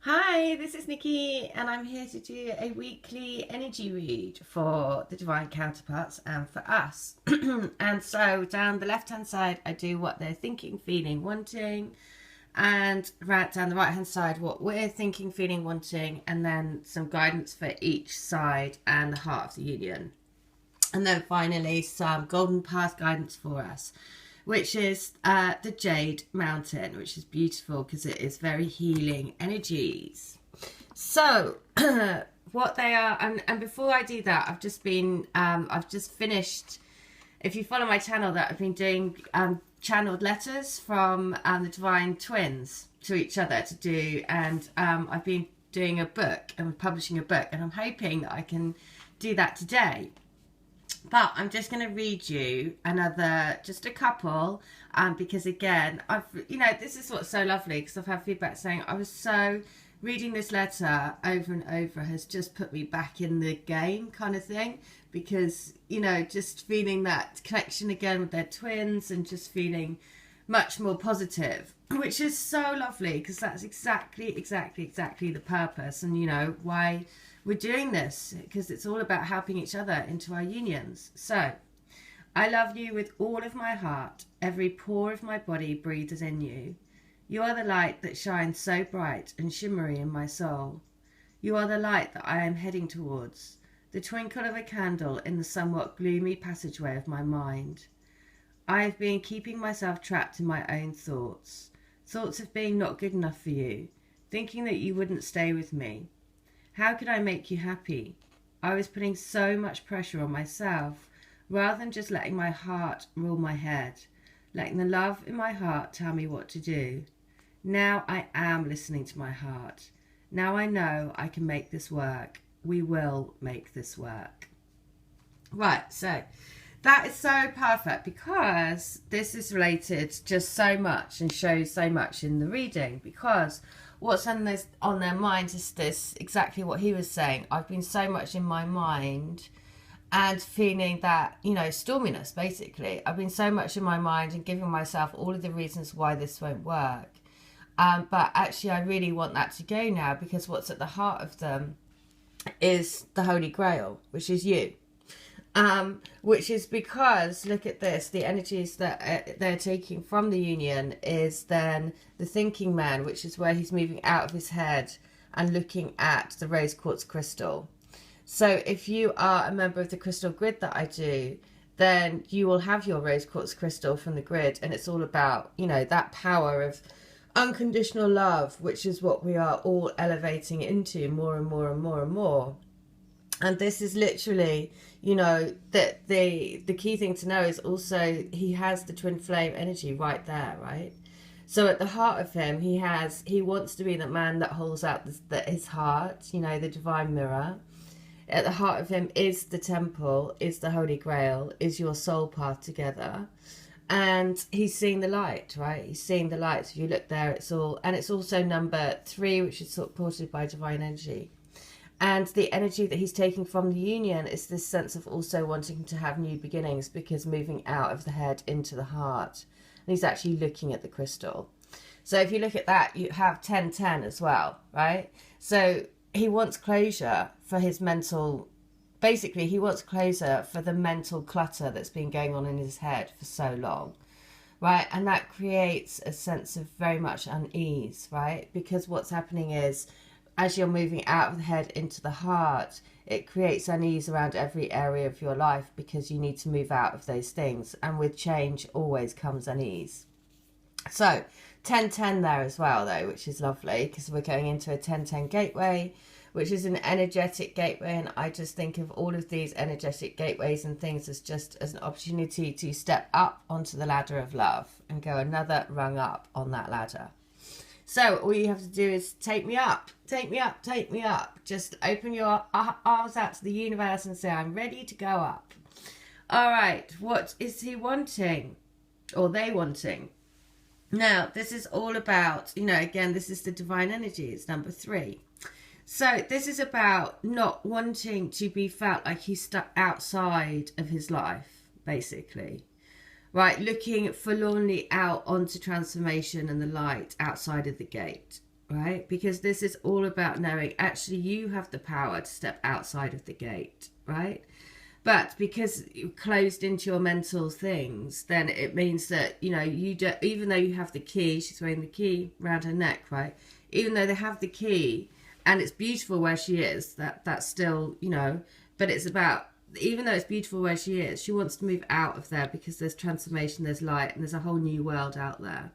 Hi, this is Nikki, and I'm here to do a weekly energy read for the divine counterparts and for us. And so, down the left hand side, I do what they're thinking, feeling, wanting, and right down the right hand side, what we're thinking, feeling, wanting, and then some guidance for each side and the heart of the union. And then finally, some golden path guidance for us, which is the Jade Mountain, which is beautiful because it is very healing energies. So, what they are, and before I do that, I've just finished. If you follow my channel, that I've been doing channeled letters from the Divine Twins to each other to do, and I've been doing a book and publishing a book, and I'm hoping that I can do that today. But I'm just going to read you just a couple, because again, this is what's so lovely, because I've had feedback saying reading this letter over and over has just put me back in the game kind of thing, because, just feeling that connection again with their twins and just feeling much more positive, which is so lovely, because that's exactly the purpose and, why we're doing this, because it's all about helping each other into our unions. So, I love you with all of my heart. Every pore of my body breathes in you. You are the light that shines so bright and shimmery in my soul. You are the light that I am heading towards, the twinkle of a candle in the somewhat gloomy passageway of my mind. I have been keeping myself trapped in my own thoughts of being not good enough for you, thinking that you wouldn't stay with me. How could I make you happy? I was putting so much pressure on myself, rather than just letting my heart rule my head, letting the love in my heart tell me what to do. Now I am listening to my heart. Now I know I can make this work. We will make this work. Right, so that is so perfect, because this is related just so much and shows so much in the reading, because what's on their mind is this, exactly what he was saying. I've been so much in my mind and feeling that, storminess, basically. I've been so much in my mind and giving myself all of the reasons why this won't work. But actually, I really want that to go now, because what's at the heart of them is the Holy Grail, which is you. Which is because, look at this, the energies that they're taking from the union is then the thinking man, which is where he's moving out of his head and looking at the rose quartz crystal. So if you are a member of the crystal grid that I do, then you will have your rose quartz crystal from the grid, and it's all about, that power of unconditional love, which is what we are all elevating into more and more and more and more. And this is literally, that the key thing to know is also he has the twin flame energy right there, right? So at the heart of him, he wants to be the man that holds out his heart, the divine mirror. At the heart of him is the temple, is the Holy Grail, is your soul path together. And he's seeing the light, right? He's seeing the light. So if you look there, it's also number 3, which is supported by divine energy. And the energy that he's taking from the union is this sense of also wanting to have new beginnings, because moving out of the head into the heart. And he's actually looking at the crystal. So if you look at that, you have 1010 as well, right? So he wants closure for his mental, basically he wants closure for the mental clutter that's been going on in his head for so long, right? And that creates a sense of very much unease, right? Because what's happening is, as you're moving out of the head into the heart, it creates unease around every area of your life, because you need to move out of those things. And with change always comes unease. So 1010 there as well, though, which is lovely, because we're going into a 1010 gateway, which is an energetic gateway. And I just think of all of these energetic gateways and things as just as an opportunity to step up onto the ladder of love and go another rung up on that ladder. So all you have to do is take me up, take me up, take me up. Just open your arms out to the universe and say, I'm ready to go up. All right, what is he wanting, or they wanting? Now, this is all about, again, this is the divine energy. It's number 3. So this is about not wanting to be felt like he's stuck outside of his life, basically. Right, looking forlornly out onto transformation and the light outside of the gate, right? Because this is all about knowing actually you have the power to step outside of the gate, right? But because you're closed into your mental things, then it means that, you know, you do, even though you have the key, she's wearing the key around her neck, right? Even though they have the key and it's beautiful where she is, that's still, you know, but it's about, even though it's beautiful where she is, she wants to move out of there because there's transformation, there's light, and there's a whole new world out there.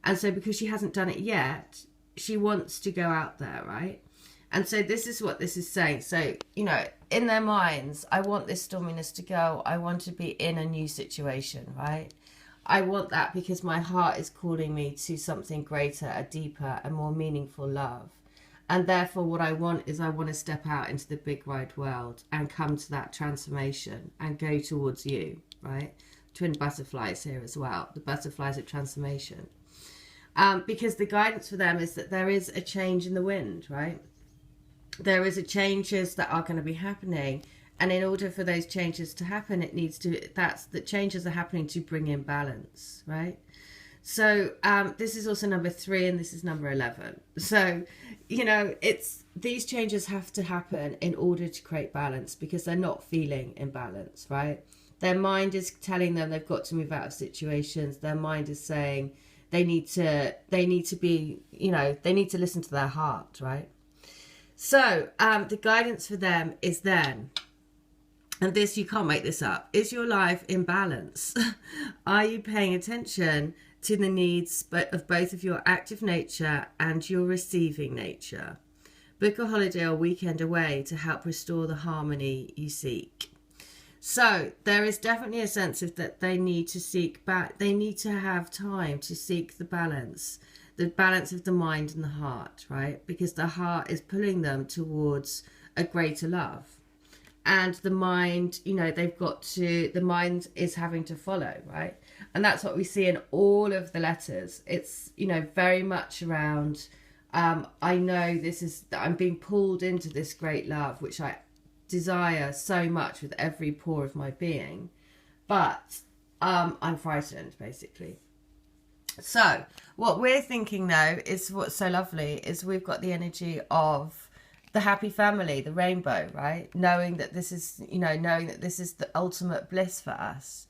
And so because she hasn't done it yet, she wants to go out there, right? And so this is what this is saying. So, you know, in their minds, I want this storminess to go. I want to be in a new situation, right? I want that because my heart is calling me to something greater, a deeper, a more meaningful love. And therefore what I want is I want to step out into the big wide world and come to that transformation and go towards you, right? Twin butterflies here as well. The butterflies of transformation. Because the guidance for them is that there is a change in the wind, right? There is a changes that are going to be happening, and in order for those changes to happen, it needs to, that's the changes are happening to bring in balance, right? So this is also number 3, and this is number 11. So, you know, it's, these changes have to happen in order to create balance, because they're not feeling in balance, right? Their mind is telling them they've got to move out of situations. Their mind is saying they need to be, you know, they need to listen to their heart, right? So the guidance for them is then, and this, you can't make this up, is your life in balance? Are you paying attention to the needs of both of your active nature and your receiving nature? Book a holiday or weekend away to help restore the harmony you seek. So there is definitely a sense of that they need to seek back. They need to have time to seek the balance of the mind and the heart, right? Because the heart is pulling them towards a greater love. And the mind, you know, the mind is having to follow, right? And that's what we see in all of the letters. It's, you know, very much around, I know this is, I'm being pulled into this great love, which I desire so much with every pore of my being. But I'm frightened, basically. So what we're thinking though is what's so lovely is we've got the energy of the happy family, the rainbow, right? Knowing that this is, you know, knowing that this is the ultimate bliss for us.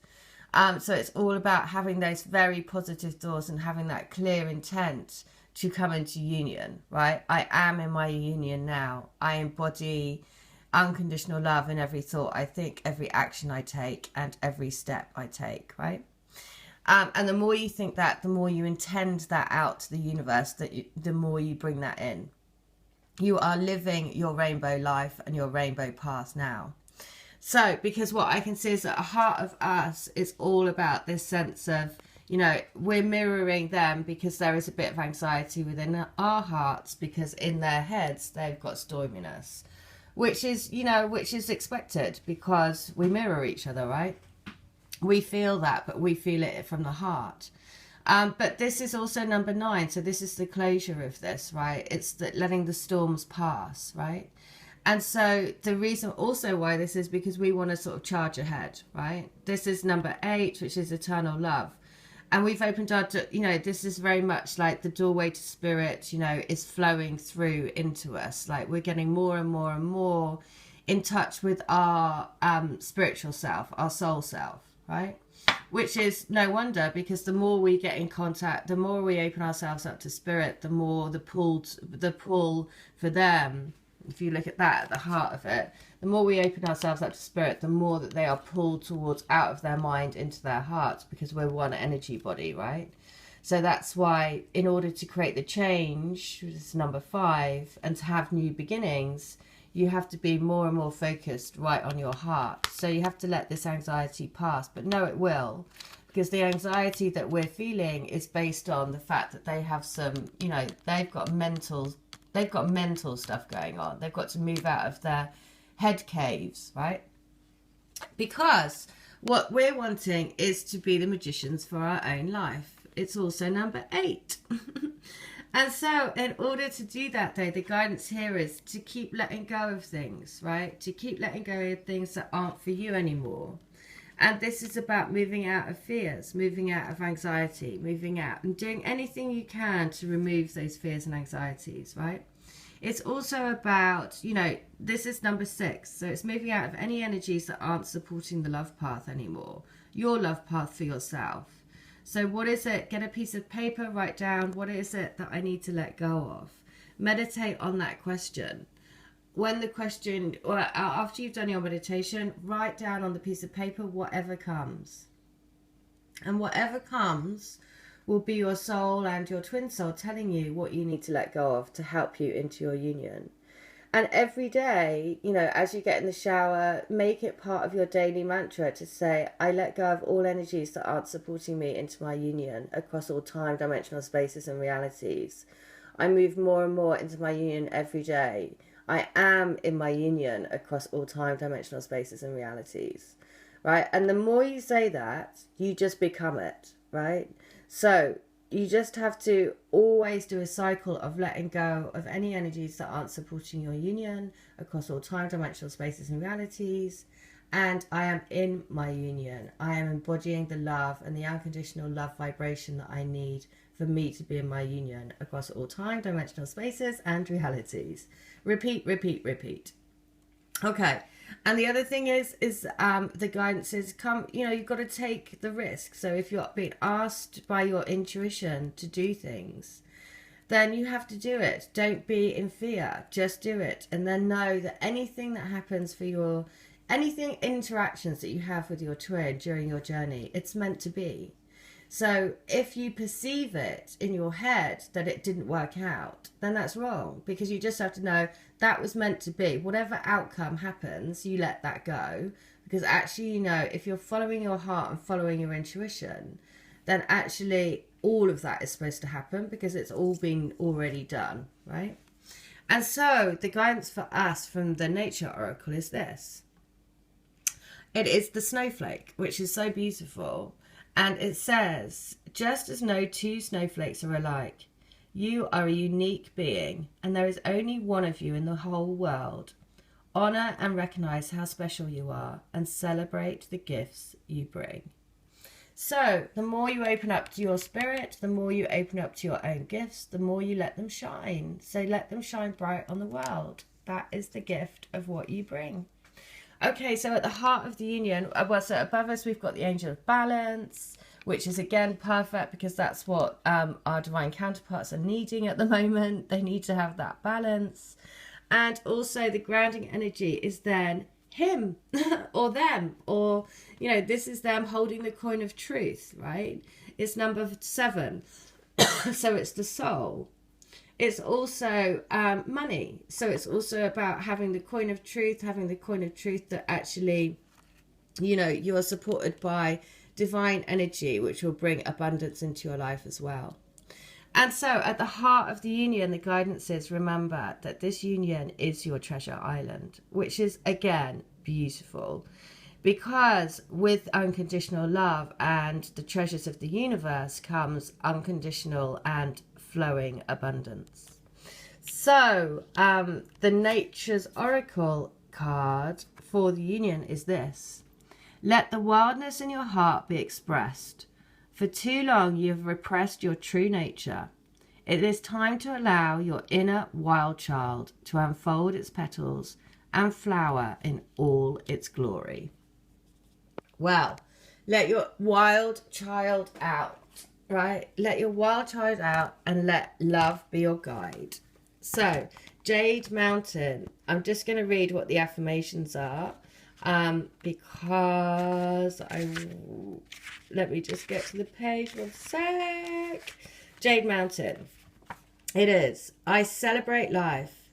So it's all about having those very positive thoughts and having that clear intent to come into union, right? I am in my union now. I embody unconditional love in every thought I think, every action I take, and every step I take, right? And the more you think that, the more you intend that out to the universe, the more you bring that in. You are living your rainbow life and your rainbow path now. So, because what I can see is that a heart of us is all about this sense of, you know, we're mirroring them because there is a bit of anxiety within our hearts because in their heads they've got storminess, which is, you know, which is expected because we mirror each other, right? We feel that, but we feel it from the heart. But this is also number 9. So this is the closure of this, right? It's that letting the storms pass, right? And so the reason also why this is because we want to sort of charge ahead, right? This is number 8, which is eternal love. And we've opened our, you know, this is very much like the doorway to spirit, you know, is flowing through into us. Like we're getting more and more and more in touch with our spiritual self, our soul self. Right? Which is no wonder, because the more we get in contact, the more we open ourselves up to spirit, the more the pull for them, if you look at that at the heart of it, the more we open ourselves up to spirit, the more that they are pulled towards out of their mind into their hearts, because we're one energy body, right? So that's why in order to create the change, which is number 5, and to have new beginnings, you have to be more and more focused right on your heart. So you have to let this anxiety pass, but no, it will, because the anxiety that we're feeling is based on the fact that they have some, you know, they've got mental stuff going on. They've got to move out of their head caves, right? Because what we're wanting is to be the magicians for our own life. It's also number 8. And so in order to do that, though, the guidance here is to keep letting go of things, right? To keep letting go of things that aren't for you anymore. And this is about moving out of fears, moving out of anxiety, moving out and doing anything you can to remove those fears and anxieties, right? It's also about, you know, this is number 6. So it's moving out of any energies that aren't supporting the love path anymore, your love path for yourself. So what is it? Get a piece of paper, write down, what is it that I need to let go of? Meditate on that question. When the question, or after you've done your meditation, write down on the piece of paper whatever comes. And whatever comes will be your soul and your twin soul telling you what you need to let go of to help you into your union. And every day, you know, as you get in the shower, make it part of your daily mantra to say, I let go of all energies that aren't supporting me into my union across all time, dimensional spaces and realities. I move more and more into my union every day. I am in my union across all time, dimensional spaces and realities, right? And the more you say that, you just become it, right? So you just have to always do a cycle of letting go of any energies that aren't supporting your union across all time, dimensional spaces and realities. And I am in my union. I am embodying the love and the unconditional love vibration that I need for me to be in my union across all time, dimensional spaces and realities. Repeat, repeat, repeat. Okay. And the other thing is the guidance is you've got to take the risk. So if you're being asked by your intuition to do things, then you have to do it. Don't be in fear. Just do it. And then know that anything that happens for interactions that you have with your twin during your journey, it's meant to be. So if you perceive it in your head that it didn't work out, then that's wrong, because you just have to know that was meant to be. Whatever outcome happens, you let that go, because actually, you know, if you're following your heart and following your intuition, then actually all of that is supposed to happen because it's all been already done, right? And so the guidance for us from the Nature Oracle is this. It is the snowflake, which is so beautiful. And it says, just as no two snowflakes are alike, you are a unique being, and there is only one of you in the whole world. Honor and recognize how special you are, and celebrate the gifts you bring. So the more you open up to your spirit, the more you open up to your own gifts, the more you let them shine. So let them shine bright on the world. That is the gift of what you bring. Okay, so at the heart of the union, so above us we've got the angel of balance, which is again perfect because that's what our divine counterparts are needing at the moment. They need to have that balance. And also the grounding energy is then him or them, or, you know, this is them holding the coin of truth, right? It's number 7. So it's the soul. It's also money. So it's also about having the coin of truth, that actually, you know, you are supported by divine energy, which will bring abundance into your life as well. And so at the heart of the union, the guidance is, remember that this union is your treasure island, which is, again, beautiful. Because with unconditional love and the treasures of the universe comes unconditional and flowing abundance. So the Nature's Oracle card for the union is this. Let the wildness in your heart be expressed. For too long you have repressed your true nature. It is time to allow your inner wild child to unfold its petals and flower in all its glory. Well, let your wild child out. Right, let your wild child out and let love be your guide. So, Jade Mountain. I'm just going to read what the affirmations are because let me just get to the page 1 sec. Jade Mountain. It is, I celebrate life.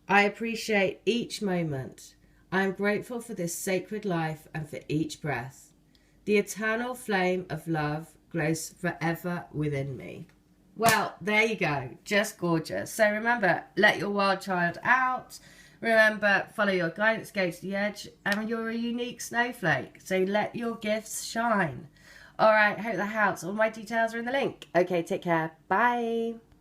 I appreciate each moment. I am grateful for this sacred life and for each breath. The eternal flame of love glows forever within me. Well, there you go. Just gorgeous. So remember, let your wild child out. Remember, follow your guidance, go to the edge, and you're a unique snowflake. So let your gifts shine. All right, hope that helps. All my details are in the link. Okay, take care. Bye.